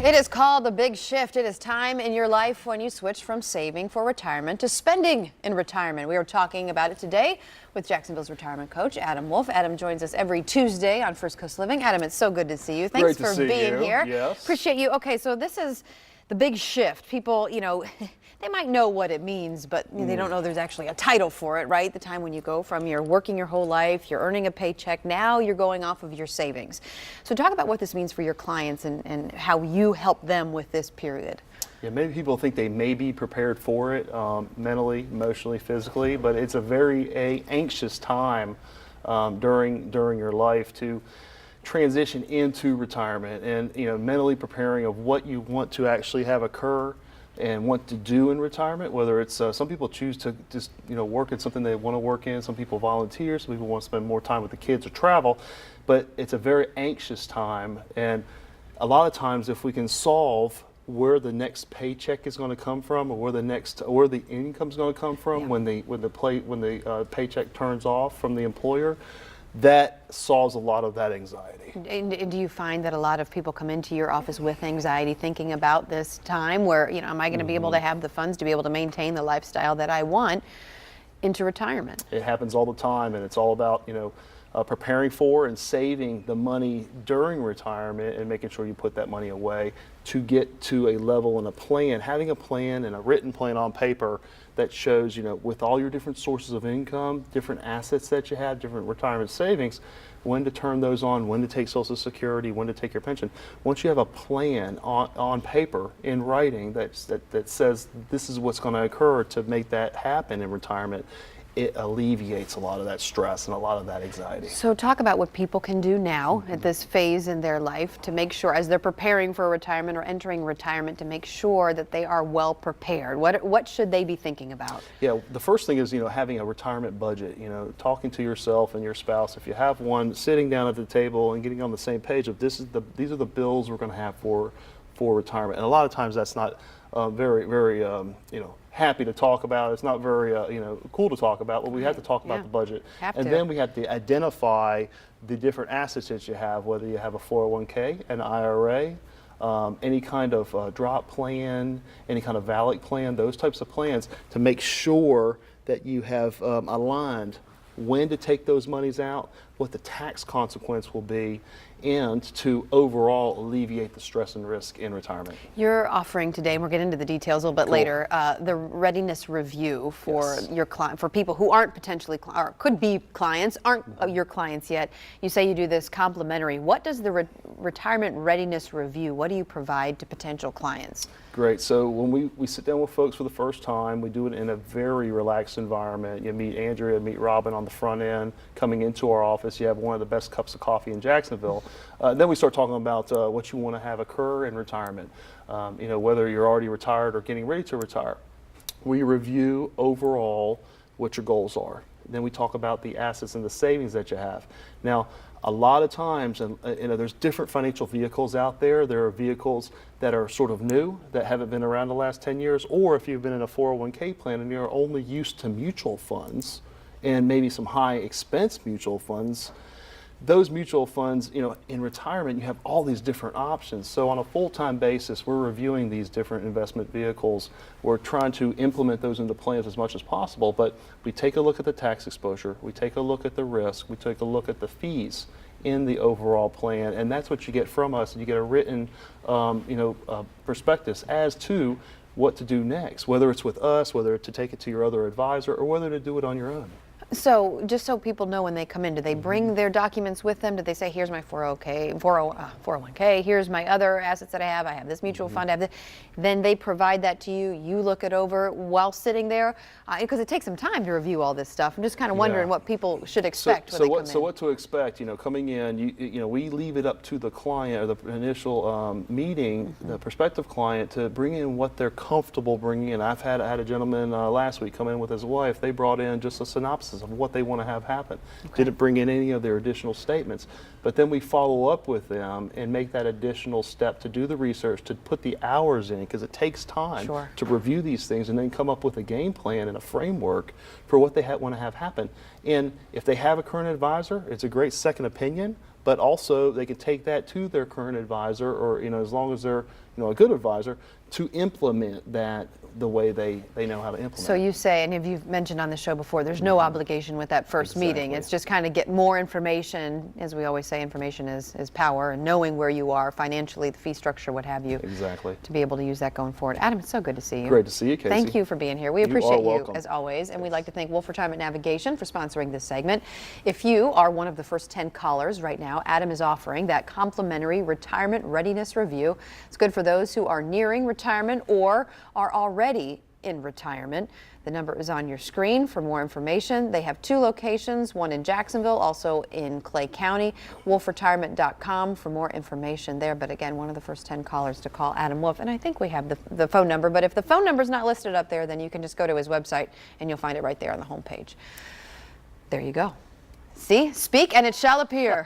It is called the big shift. It is time in your life when you switch from saving for retirement to spending in retirement. We are talking about it today with Jacksonville's retirement coach, Adam Wolf. Adam joins us every Tuesday on First Coast Living. Adam, it's so good to see you. Thanks for being here. Yes. Appreciate you. Okay, so this is the big shift. People, they might know what it means, but they don't know there's actually a title for it, right? The time when you go from you're working your whole life, you're earning a paycheck, now you're going off of your savings. So talk about what this means for your clients and how you help them with this period. Yeah, maybe people think they may be prepared for it mentally, emotionally, physically, but it's a very anxious time during your life to transition into retirement, and mentally preparing of what you want to actually have occur and want to do in retirement. Whether it's some people choose to just work in something they want to work in, some people volunteer, some people want to spend more time with the kids or travel, but it's a very anxious time. And a lot of times, if we can solve where the next paycheck is going to come from, or where the income is going to come from, when the paycheck turns off from the employer, that solves a lot of that anxiety. And do you find that a lot of people come into your office with anxiety, thinking about this time where, am I going to be able to have the funds to be able to maintain the lifestyle that I want into retirement? It happens all the time, and it's all about, preparing for and saving the money during retirement and making sure you put that money away to get to a level and a plan, having a plan and a written plan on paper that shows, with all your different sources of income, different assets that you have, different retirement savings, when to turn those on, when to take Social Security, when to take your pension. Once you have a plan on paper in writing that says this is what's going to occur to make that happen in retirement, it alleviates a lot of that stress and a lot of that anxiety. So talk about what people can do now at this phase in their life to make sure, as they're preparing for retirement or entering retirement, to make sure that they are well prepared. What should they be thinking about? Yeah, the first thing is having a retirement budget. Talking to yourself and your spouse, if you have one, sitting down at the table and getting on the same page of these are the bills we're going to have for retirement. And a lot of times that's not very happy to talk about. It's not very cool to talk about, but we have to talk about the budget. Then we have to identify the different assets that you have, whether you have a 401k, an IRA, any kind of drop plan, any kind of VALIC plan, those types of plans, to make sure that you have aligned when to take those monies out, what the tax consequence will be, and to overall alleviate the stress and risk in retirement. You're offering today, and we'll get into the details a little bit later, the readiness review for your client, for people who aren't potentially or could be clients, aren't your clients yet. You say you do this complimentary. What does the retirement readiness review, what do you provide to potential clients? Great. So when we sit down with folks for the first time, we do it in a very relaxed environment. You meet Andrea, meet Robin on the front end. Coming into our office, you have one of the best cups of coffee in Jacksonville. Then we start talking about what you want to have occur in retirement. Whether you're already retired or getting ready to retire. We review overall what your goals are. Then we talk about the assets and the savings that you have. Now, a lot of times, and there's different financial vehicles out there. There are vehicles that are sort of new, that haven't been around the last 10 years, or if you've been in a 401k plan and you're only used to mutual funds and maybe some high expense mutual funds, those mutual funds, in retirement, you have all these different options. So on a full-time basis, we're reviewing these different investment vehicles. We're trying to implement those into plans as much as possible, but we take a look at the tax exposure, we take a look at the risk, we take a look at the fees in the overall plan, and that's what you get from us. You get a written, prospectus as to what to do next, whether it's with us, whether to take it to your other advisor, or whether to do it on your own. So just so people know when they come in, do they bring their documents with them? Do they say, here's my 401k, here's my other assets that I have this mutual fund, I have this. Then they provide that to you, you look it over while sitting there? Because it takes some time to review all this stuff. I'm just kind of wondering what people should expect when they come in. So what to expect, coming in, we leave it up to the client or the initial meeting, the prospective client, to bring in what they're comfortable bringing in. I had a gentleman last week come in with his wife. They brought in just a synopsis process of what they want to have happen. Didn't bring in any of their additional statements. But then we follow up with them and make that additional step to do the research, to put the hours in, because it takes time Sure. to review these things and then come up with a game plan and a framework for what they want to have happen. And if they have a current advisor, it's a great second opinion, but also they can take that to their current advisor, or as long as they're a good advisor, to implement that the way they know how to implement So it. you say, and if you've mentioned on the show before, there's no obligation with that first meeting. Exactly. It's just kind of get more information. As we always say, information is power, and knowing where you are financially, the fee structure, what have you, Exactly. to be able to use that going forward. Adam, it's so good to see you. Great to see you, Casey. Thank you for being here. We You are appreciate you, welcome. as always, and we'd like to thank Wolf Retirement Navigation for sponsoring this segment. If you are one of the first 10 callers right now, Adam is offering that complimentary retirement readiness review. It's good for those who are nearing retirement or are already in retirement. The number is on your screen for more information. They have 2 locations, one in Jacksonville, also in Clay County. WolfRetirement.com for more information there. But again, one of the first 10 callers to call Adam Wolf. And I think we have the phone number, but if the phone number is not listed up there, then you can just go to his website and you'll find it right there on the homepage. There you go. See? Speak and it shall appear.